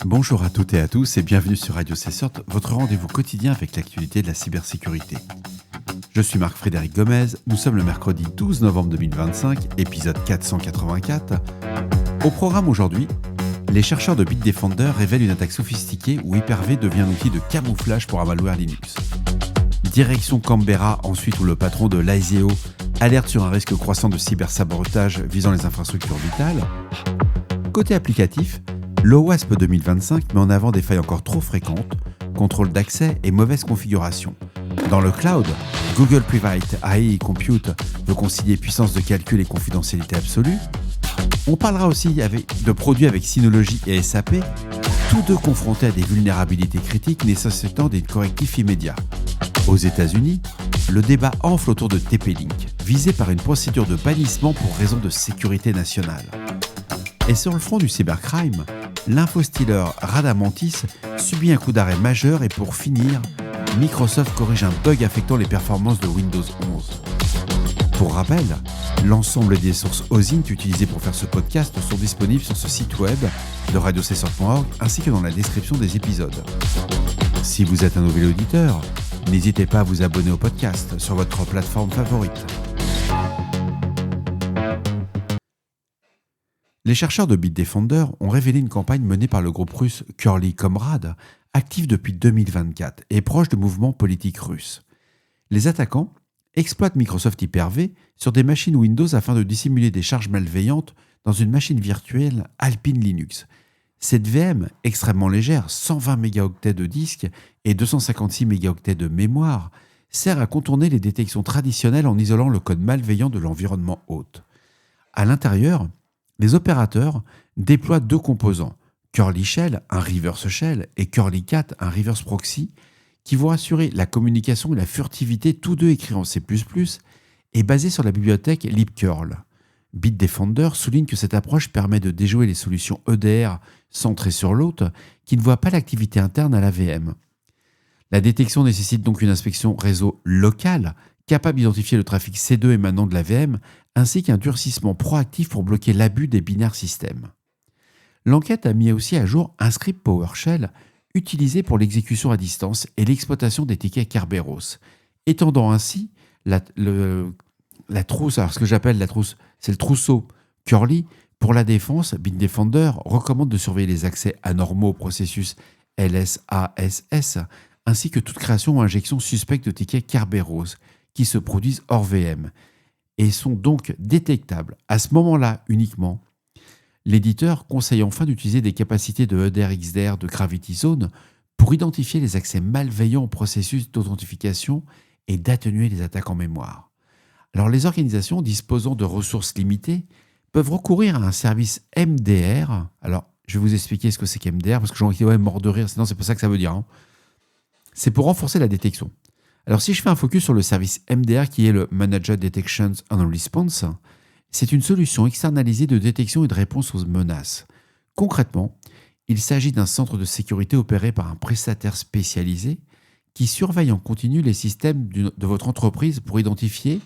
Bonjour à toutes et à tous et bienvenue sur Radio C-Sort, votre rendez-vous quotidien avec l'actualité de la cybersécurité. Je suis Marc-Frédéric Gomez, nous sommes le mercredi 12 novembre 2025, épisode 484. Au programme aujourd'hui, les chercheurs de Bitdefender révèlent une attaque sophistiquée où Hyper-V devient un outil de camouflage pour un malware Linux. Direction Canberra, ensuite, où le patron de l'ISEO alerte sur un risque croissant de cybersabotage visant les infrastructures vitales. Côté applicatif, l'OWASP 2025 met en avant des failles encore trop fréquentes, contrôle d'accès et mauvaise configuration. Dans le cloud, Google Private AI Compute veut concilier puissance de calcul et confidentialité absolue. On parlera aussi de produits avec Synology et SAP, tous deux confrontés à des vulnérabilités critiques nécessitant des correctifs immédiats. Aux États-Unis, le débat enfle autour de TP-Link, visé par une procédure de bannissement pour raison de sécurité nationale. Et sur le front du cybercrime, l'infostealer Radamantis subit un coup d'arrêt majeur et pour finir, Microsoft corrige un bug affectant les performances de Windows 11. Pour rappel, l'ensemble des sources OSINT utilisées pour faire ce podcast sont disponibles sur ce site web de radiocessort.org ainsi que dans la description des épisodes. Si vous êtes un nouvel auditeur, n'hésitez pas à vous abonner au podcast sur votre plateforme favorite. Les chercheurs de Bitdefender ont révélé une campagne menée par le groupe russe Curly Comrade, actif depuis 2024 et proche de mouvements politiques russes. Les attaquants exploitent Microsoft Hyper-V sur des machines Windows afin de dissimuler des charges malveillantes dans une machine virtuelle Alpine Linux. Cette VM, extrêmement légère, 120 mégaoctets de disque et 256 mégaoctets de mémoire, sert à contourner les détections traditionnelles en isolant le code malveillant de l'environnement hôte. À l'intérieur, les opérateurs déploient deux composants, Curly Shell, un reverse shell, et Curly Cat, un reverse proxy, qui vont assurer la communication et la furtivité, tous deux écrits en C++ et basés sur la bibliothèque libcurl. Bitdefender souligne que cette approche permet de déjouer les solutions EDR centrées sur l'hôte qui ne voient pas l'activité interne à la VM. La détection nécessite donc une inspection réseau locale capable d'identifier le trafic C2 émanant de la VM ainsi qu'un durcissement proactif pour bloquer l'abus des binaires systèmes. L'enquête a mis aussi à jour un script PowerShell utilisé pour l'exécution à distance et l'exploitation des tickets Kerberos, étendant ainsi la trousse, alors ce que j'appelle la trousse, c'est le trousseau Curly. Pour la défense, Bitdefender recommande de surveiller les accès anormaux au processus LSASS, ainsi que toute création ou injection suspecte de tickets Kerberos qui se produisent hors VM et sont donc détectables à ce moment-là uniquement. L'éditeur conseille enfin d'utiliser des capacités de EDR-XDR de Gravity Zone pour identifier les accès malveillants au processus d'authentification et d'atténuer les attaques en mémoire. Alors les organisations disposant de ressources limitées peuvent recourir à un service MDR. Alors je vais vous expliquer ce que c'est qu'MDR parce que j'en ai mort de rire, sinon c'est pas ça que ça veut dire. C'est pour renforcer la détection. Alors si je fais un focus sur le service MDR qui est le Managed Detections and Response, c'est une solution externalisée de détection et de réponse aux menaces. Concrètement, il s'agit d'un centre de sécurité opéré par un prestataire spécialisé qui surveille en continu les systèmes de votre entreprise pour identifier,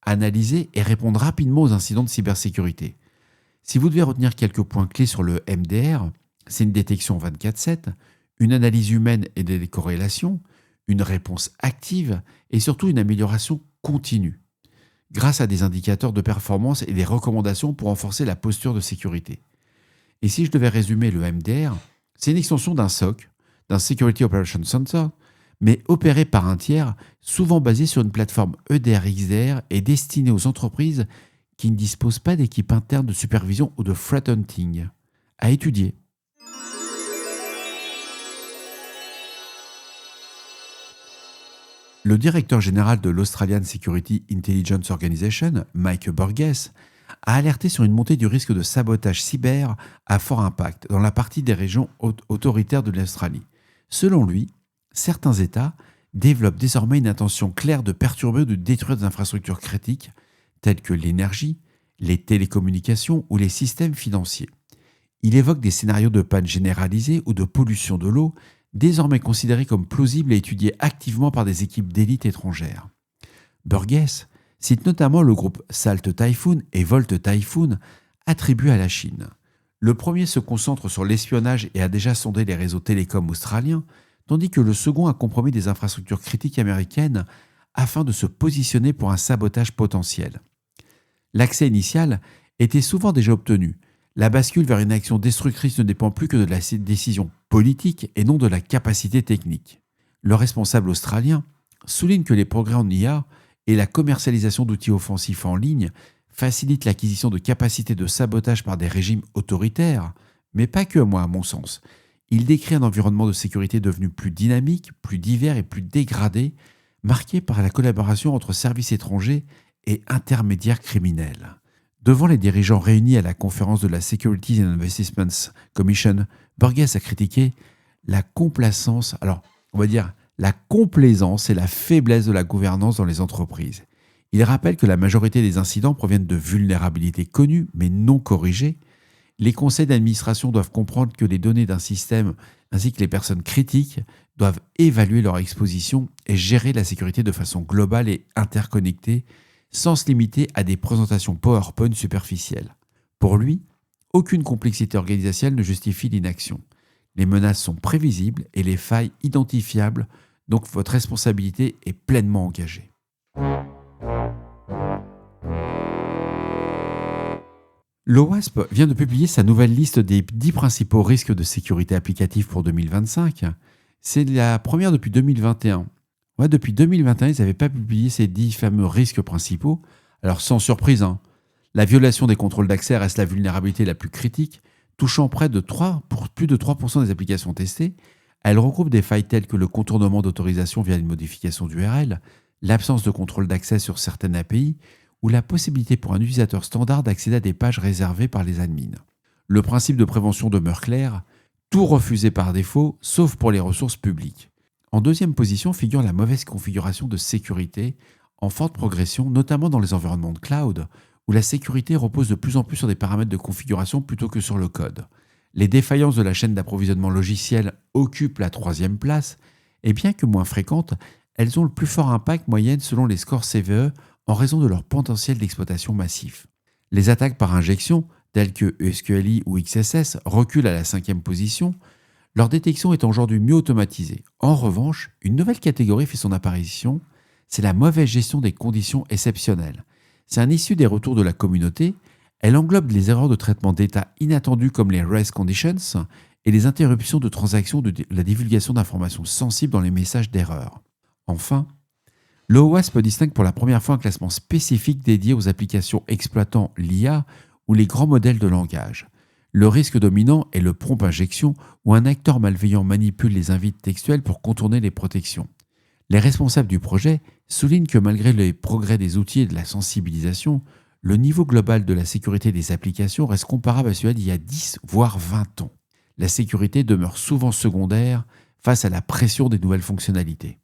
analyser et répondre rapidement aux incidents de cybersécurité. Si vous devez retenir quelques points clés sur le MDR, c'est une détection 24/7, une analyse humaine et des corrélations, une réponse active et surtout une amélioration continue, grâce à des indicateurs de performance et des recommandations pour renforcer la posture de sécurité. Et si je devais résumer le MDR, c'est une extension d'un SOC, d'un Security Operations Center, mais opéré par un tiers, souvent basé sur une plateforme EDR-XDR et destinée aux entreprises qui ne disposent pas d'équipe interne de supervision ou de threat hunting. À étudier. Le directeur général de l'Australian Security Intelligence Organization, Mike Burgess, a alerté sur une montée du risque de sabotage cyber à fort impact dans la partie des régions autoritaires de l'Australie. Selon lui, certains États développent désormais une intention claire de perturber ou de détruire des infrastructures critiques telles que l'énergie, les télécommunications ou les systèmes financiers. Il évoque des scénarios de panne généralisée ou de pollution de l'eau désormais considérés comme plausibles et étudiés activement par des équipes d'élite étrangères. Burgess cite notamment le groupe Salt Typhoon et Volt Typhoon attribués à la Chine. Le premier se concentre sur l'espionnage et a déjà sondé les réseaux télécoms australiens, tandis que le second a compromis des infrastructures critiques américaines afin de se positionner pour un sabotage potentiel. L'accès initial était souvent déjà obtenu. La bascule vers une action destructrice ne dépend plus que de la décision politique et non de la capacité technique. Le responsable australien souligne que les progrès en IA et la commercialisation d'outils offensifs en ligne facilitent l'acquisition de capacités de sabotage par des régimes autoritaires, mais pas que, moi, à mon sens. Il décrit un environnement de sécurité devenu plus dynamique, plus divers et plus dégradé, marqué par la collaboration entre services étrangers et intermédiaires criminels. Devant les dirigeants réunis à la conférence de la Securities and Investments Commission, Burgess a critiqué la complaisance et la faiblesse de la gouvernance dans les entreprises. Il rappelle que la majorité des incidents proviennent de vulnérabilités connues mais non corrigées. Les conseils d'administration doivent comprendre que les données d'un système ainsi que les personnes critiques doivent évaluer leur exposition et gérer la sécurité de façon globale et interconnectée, sans se limiter à des présentations PowerPoint superficielles. Pour lui, aucune complexité organisationnelle ne justifie l'inaction. Les menaces sont prévisibles et les failles identifiables, donc votre responsabilité est pleinement engagée. L'OWASP vient de publier sa nouvelle liste des 10 principaux risques de sécurité applicative pour 2025. C'est la première depuis 2021. Depuis 2021, ils n'avaient pas publié ces 10 fameux risques principaux. Alors sans surprise, la violation des contrôles d'accès reste la vulnérabilité la plus critique, touchant plus de 3% des applications testées. Elle regroupe des failles telles que le contournement d'autorisation via une modification d'URL, l'absence de contrôle d'accès sur certaines API ou la possibilité pour un utilisateur standard d'accéder à des pages réservées par les admins. Le principe de prévention demeure clair, tout refusé par défaut, sauf pour les ressources publiques. En deuxième position figure la mauvaise configuration de sécurité, en forte progression, notamment dans les environnements de cloud, où la sécurité repose de plus en plus sur des paramètres de configuration plutôt que sur le code. Les défaillances de la chaîne d'approvisionnement logiciel occupent la troisième place, et bien que moins fréquentes, elles ont le plus fort impact moyenne selon les scores CVE en raison de leur potentiel d'exploitation massif. Les attaques par injection, telles que SQLI ou XSS, reculent à la cinquième position, leur détection est aujourd'hui mieux automatisée. En revanche, une nouvelle catégorie fait son apparition, c'est la mauvaise gestion des conditions exceptionnelles. C'est un issue des retours de la communauté, elle englobe les erreurs de traitement d'état inattendues comme les race conditions et les interruptions de transactions de la divulgation d'informations sensibles dans les messages d'erreur. Enfin, l'OWASP distingue pour la première fois un classement spécifique dédié aux applications exploitant l'IA ou les grands modèles de langage. Le risque dominant est le prompt injection où un acteur malveillant manipule les invites textuels pour contourner les protections. Les responsables du projet soulignent que malgré les progrès des outils et de la sensibilisation, le niveau global de la sécurité des applications reste comparable à celui d'il y a 10 voire 20 ans. La sécurité demeure souvent secondaire face à la pression des nouvelles fonctionnalités.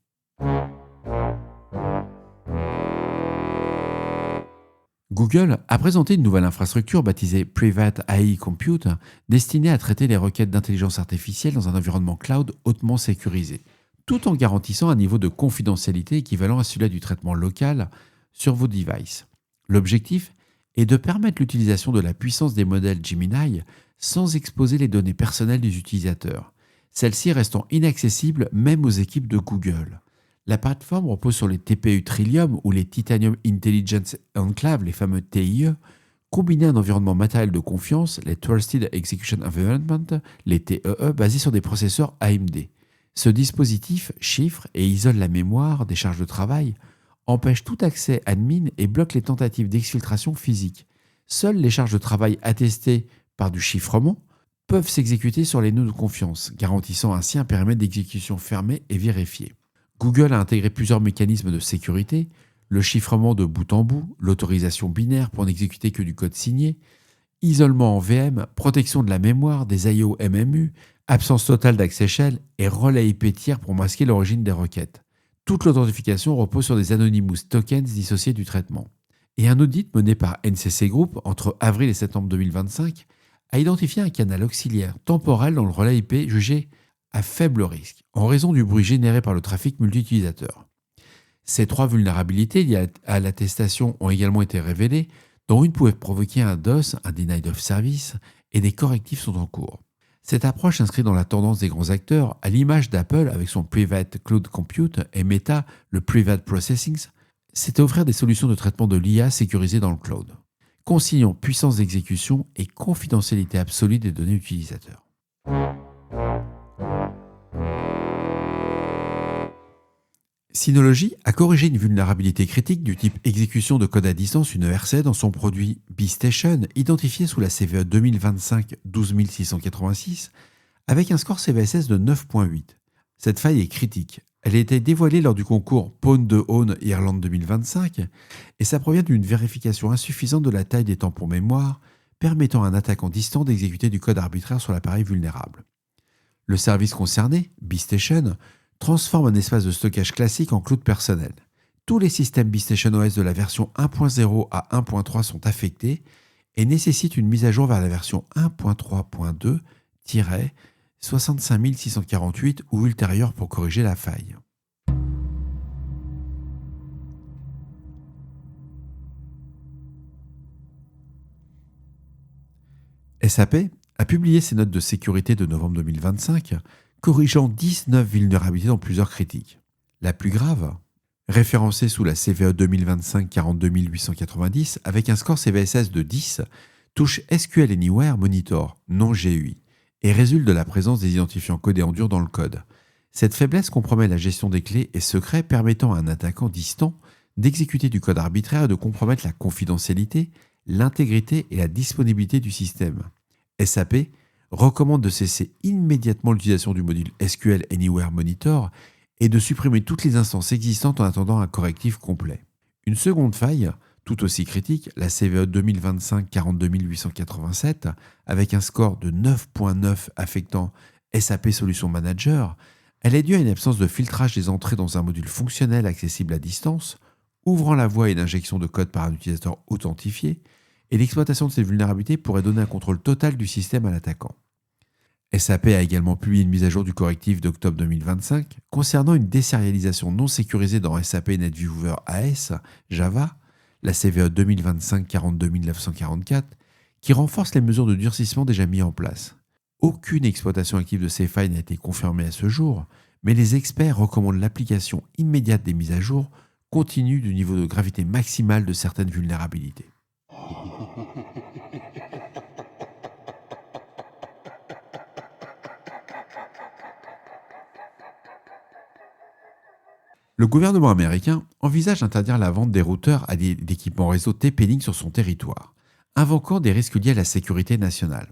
Google a présenté une nouvelle infrastructure baptisée Private AI Compute destinée à traiter les requêtes d'intelligence artificielle dans un environnement cloud hautement sécurisé, tout en garantissant un niveau de confidentialité équivalent à celui du traitement local sur vos devices. L'objectif est de permettre l'utilisation de la puissance des modèles Gemini sans exposer les données personnelles des utilisateurs, celles-ci restant inaccessibles même aux équipes de Google. La plateforme repose sur les TPU Trillium ou les Titanium Intelligence Enclave, les fameux TIE, combinés à un environnement matériel de confiance, les Trusted Execution Environment, les TEE, basés sur des processeurs AMD. Ce dispositif chiffre et isole la mémoire des charges de travail, empêche tout accès admin et bloque les tentatives d'exfiltration physique. Seules les charges de travail attestées par du chiffrement peuvent s'exécuter sur les nœuds de confiance, garantissant ainsi un périmètre d'exécution fermé et vérifié. Google a intégré plusieurs mécanismes de sécurité, le chiffrement de bout en bout, l'autorisation binaire pour n'exécuter que du code signé, isolement en VM, protection de la mémoire, des I/O MMU, absence totale d'accès shell et relais IP tiers pour masquer l'origine des requêtes. Toute l'authentification repose sur des Anonymous tokens dissociés du traitement. Et un audit mené par NCC Group entre avril et septembre 2025 a identifié un canal auxiliaire temporel dans le relais IP jugé à faible risque, en raison du bruit généré par le trafic multi-utilisateur. Ces 3 vulnérabilités liées à l'attestation ont également été révélées, dont une pouvait provoquer un DOS, un Denied of Service, et des correctifs sont en cours. Cette approche s'inscrit dans la tendance des grands acteurs, à l'image d'Apple avec son Private Cloud Compute et Meta, le Private Processing, c'est offrir des solutions de traitement de l'IA sécurisées dans le cloud, conciliant puissance d'exécution et confidentialité absolue des données utilisateurs. Synology a corrigé une vulnérabilité critique du type exécution de code à distance, une ERC, dans son produit B-Station, identifié sous la CVE 2025-12686, avec un score CVSS de 9.8. Cette faille est critique. Elle a été dévoilée lors du concours Pwn de Own Irlande 2025 et ça provient d'une vérification insuffisante de la taille des tampons mémoire, permettant à un attaquant distant d'exécuter du code arbitraire sur l'appareil vulnérable. Le service concerné, B-Station, transforme un espace de stockage classique en cloud personnel. Tous les systèmes B-Station OS de la version 1.0 à 1.3 sont affectés et nécessitent une mise à jour vers la version 1.3.2-65648 ou ultérieure pour corriger la faille. SAP a publié ses notes de sécurité de novembre 2025, corrigeant 19 vulnérabilités dans plusieurs critiques. La plus grave, référencée sous la CVE 2025-42890 avec un score CVSS de 10, touche SQL Anywhere Monitor, non GUI, et résulte de la présence des identifiants codés en dur dans le code. Cette faiblesse compromet la gestion des clés et secrets permettant à un attaquant distant d'exécuter du code arbitraire et de compromettre la confidentialité, l'intégrité et la disponibilité du système. SAP recommande de cesser immédiatement l'utilisation du module SQL Anywhere Monitor et de supprimer toutes les instances existantes en attendant un correctif complet. Une seconde faille, tout aussi critique, la CVE 2025-42887, avec un score de 9.9 affectant SAP Solution Manager, elle est due à une absence de filtrage des entrées dans un module fonctionnel accessible à distance, ouvrant la voie à une injection de code par un utilisateur authentifié, et l'exploitation de ces vulnérabilités pourrait donner un contrôle total du système à l'attaquant. SAP a également publié une mise à jour du correctif d'octobre 2025 concernant une désérialisation non sécurisée dans SAP NetViewer AS Java, la CVE 2025-42944, qui renforce les mesures de durcissement déjà mises en place. Aucune exploitation active de ces failles n'a été confirmée à ce jour, mais les experts recommandent l'application immédiate des mises à jour compte tenu du niveau de gravité maximale de certaines vulnérabilités. Le gouvernement américain envisage d'interdire la vente des routeurs à d'équipements réseau TP-Link sur son territoire, invoquant des risques liés à la sécurité nationale.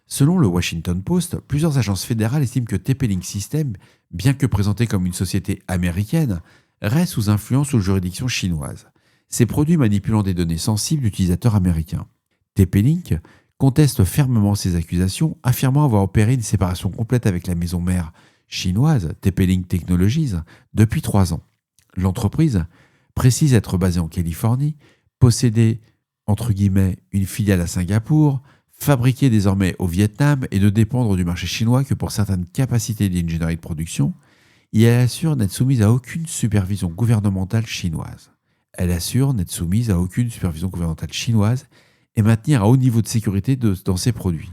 Selon le Washington Post, plusieurs agences fédérales estiment que TP-Link System, bien que présenté comme une société américaine, reste sous influence ou juridiction chinoise, ces produits manipulant des données sensibles d'utilisateurs américains. TP-Link conteste fermement ces accusations, affirmant avoir opéré une séparation complète avec la maison mère chinoise, TP-Link Technologies, depuis 3 ans. L'entreprise précise être basée en Californie, posséder entre guillemets une filiale à Singapour, fabriquer désormais au Vietnam et ne dépendre du marché chinois que pour certaines capacités d'ingénierie de production, et elle assure n'être soumise à aucune supervision gouvernementale chinoise. Elle assure n'être soumise à aucune supervision gouvernementale chinoise et maintenir un haut niveau de sécurité dans ses produits.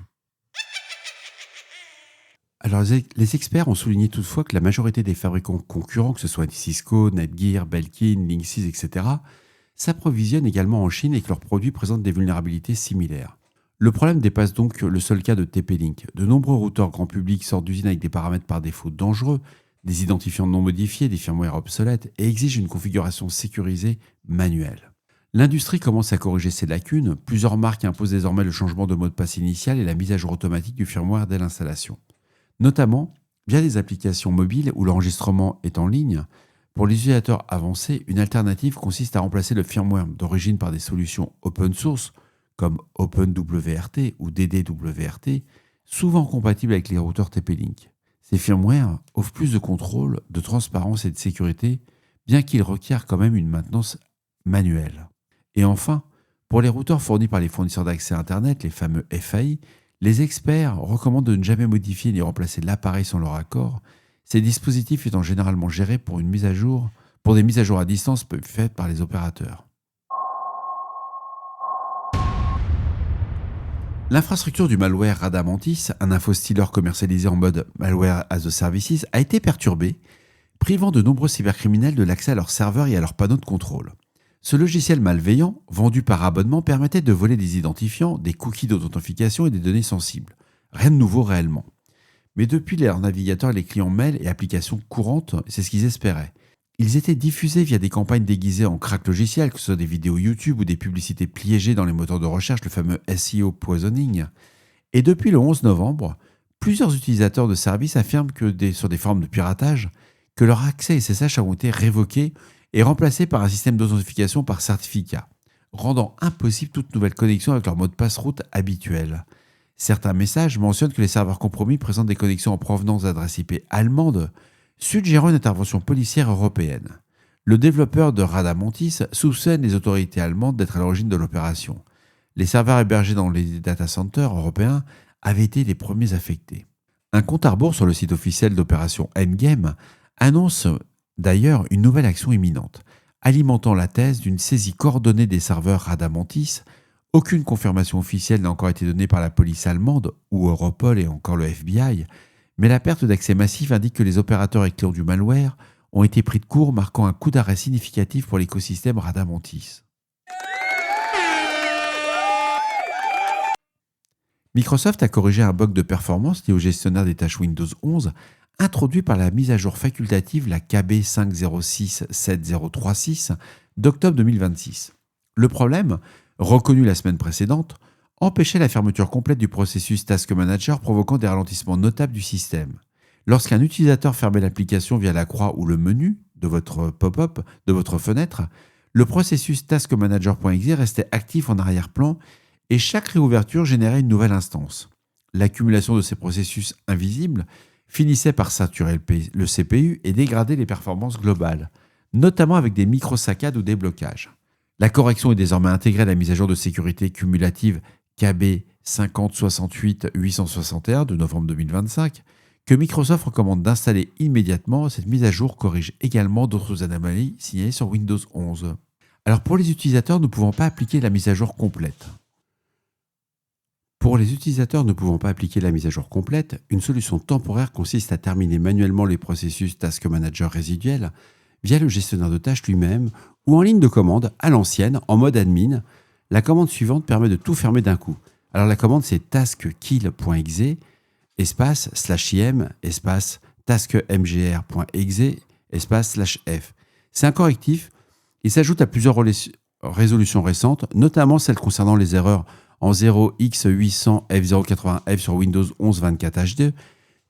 Alors, les experts ont souligné toutefois que la majorité des fabricants concurrents, que ce soit Cisco, Netgear, Belkin, Linksys, etc., s'approvisionnent également en Chine et que leurs produits présentent des vulnérabilités similaires. Le problème dépasse donc le seul cas de TP-Link. De nombreux routeurs grand public sortent d'usines avec des paramètres par défaut dangereux, des identifiants non modifiés, des firmware obsolètes et exigent une configuration sécurisée manuelle. L'industrie commence à corriger ces lacunes. Plusieurs marques imposent désormais le changement de mot de passe initial et la mise à jour automatique du firmware dès l'installation, notamment via des applications mobiles où l'enregistrement est en ligne. Pour les utilisateurs avancés, une alternative consiste à remplacer le firmware d'origine par des solutions open source comme OpenWRT ou DDWRT, souvent compatibles avec les routeurs TP-Link. Ces firmware offrent plus de contrôle, de transparence et de sécurité, bien qu'ils requièrent quand même une maintenance manuelle. Et enfin, pour les routeurs fournis par les fournisseurs d'accès Internet, les fameux FAI, les experts recommandent de ne jamais modifier ni remplacer l'appareil sans leur accord, ces dispositifs étant généralement gérés pour des mises à jour à distance faites par les opérateurs. L'infrastructure du malware Radamantis, un infostealer commercialisé en mode malware as a services, a été perturbée, privant de nombreux cybercriminels de l'accès à leurs serveurs et à leurs panneaux de contrôle. Ce logiciel malveillant, vendu par abonnement, permettait de voler des identifiants, des cookies d'authentification et des données sensibles. Rien de nouveau réellement. Mais depuis leurs navigateurs et les clients mail et applications courantes, c'est ce qu'ils espéraient. Ils étaient diffusés via des campagnes déguisées en crack logiciel, que ce soit des vidéos YouTube ou des publicités piégées dans les moteurs de recherche, le fameux SEO poisoning. Et depuis le 11 novembre, plusieurs utilisateurs de services affirment sur des formes de piratage, que leur accès SSH a été révoqué et remplacé par un système d'authentification par certificat, rendant impossible toute nouvelle connexion avec leur mot de passe route habituel. Certains messages mentionnent que les serveurs compromis présentent des connexions en provenance d'adresses IP allemandes, suggérant une intervention policière européenne. Le développeur de Radamantis soupçonne les autorités allemandes d'être à l'origine de l'opération. Les serveurs hébergés dans les data centers européens avaient été les premiers affectés. Un compte à rebours sur le site officiel d'opération Endgame annonce d'ailleurs une nouvelle action imminente, alimentant la thèse d'une saisie coordonnée des serveurs Radamantis. Aucune confirmation officielle n'a encore été donnée par la police allemande ou Europol et encore le FBI, mais la perte d'accès massif indique que les opérateurs et clients du malware ont été pris de court, marquant un coup d'arrêt significatif pour l'écosystème Radamantis. Microsoft a corrigé un bug de performance lié au gestionnaire des tâches Windows 11, introduit par la mise à jour facultative, la KB 5067036 d'octobre 2026. Le problème, reconnu la semaine précédente, empêchait la fermeture complète du processus Task Manager, provoquant des ralentissements notables du système. Lorsqu'un utilisateur fermait l'application via la croix ou le menu de votre pop-up, de votre fenêtre, le processus Task Manager.exe restait actif en arrière-plan et chaque réouverture générait une nouvelle instance. L'accumulation de ces processus invisibles finissait par saturer le CPU et dégrader les performances globales, notamment avec des micro-saccades ou des blocages. La correction est désormais intégrée à la mise à jour de sécurité cumulative KB 5068861 de novembre 2025, que Microsoft recommande d'installer immédiatement. Cette mise à jour corrige également d'autres anomalies signalées sur Windows 11. Alors pour les utilisateurs ne pouvant pas appliquer la mise à jour complète, une solution temporaire consiste à terminer manuellement les processus Task Manager résiduels via le gestionnaire de tâches lui-même ou en ligne de commande à l'ancienne, en mode admin. La commande suivante permet de tout fermer d'un coup. Alors la commande c'est taskkill.exe espace /im espace taskmgr.exe espace /f. C'est un correctif. Il s'ajoute à plusieurs résolutions récentes, notamment celles concernant les erreurs en 0x800F080F sur Windows 11 24H2,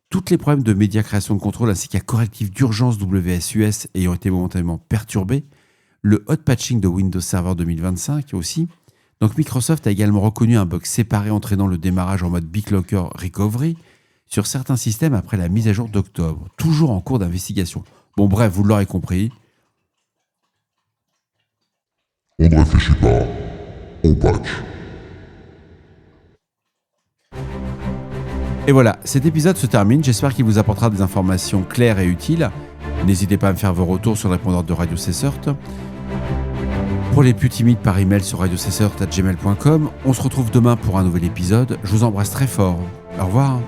toutes les problèmes de média création de contrôle ainsi qu'un correctif d'urgence WSUS ayant été momentanément perturbé, le hot patching de Windows Server 2025 aussi. Donc Microsoft a également reconnu un bug séparé entraînant le démarrage en mode BitLocker Recovery sur certains systèmes après la mise à jour d'octobre, toujours en cours d'investigation. Bon bref, vous l'aurez compris. On ne réfléchit pas, on patch. Et voilà, cet épisode se termine. J'espère qu'il vous apportera des informations claires et utiles. N'hésitez pas à me faire vos retours sur le répondeur de Radio Cessert. Pour les plus timides, par email sur radiocessert@gmail.com. On se retrouve demain pour un nouvel épisode. Je vous embrasse très fort. Au revoir.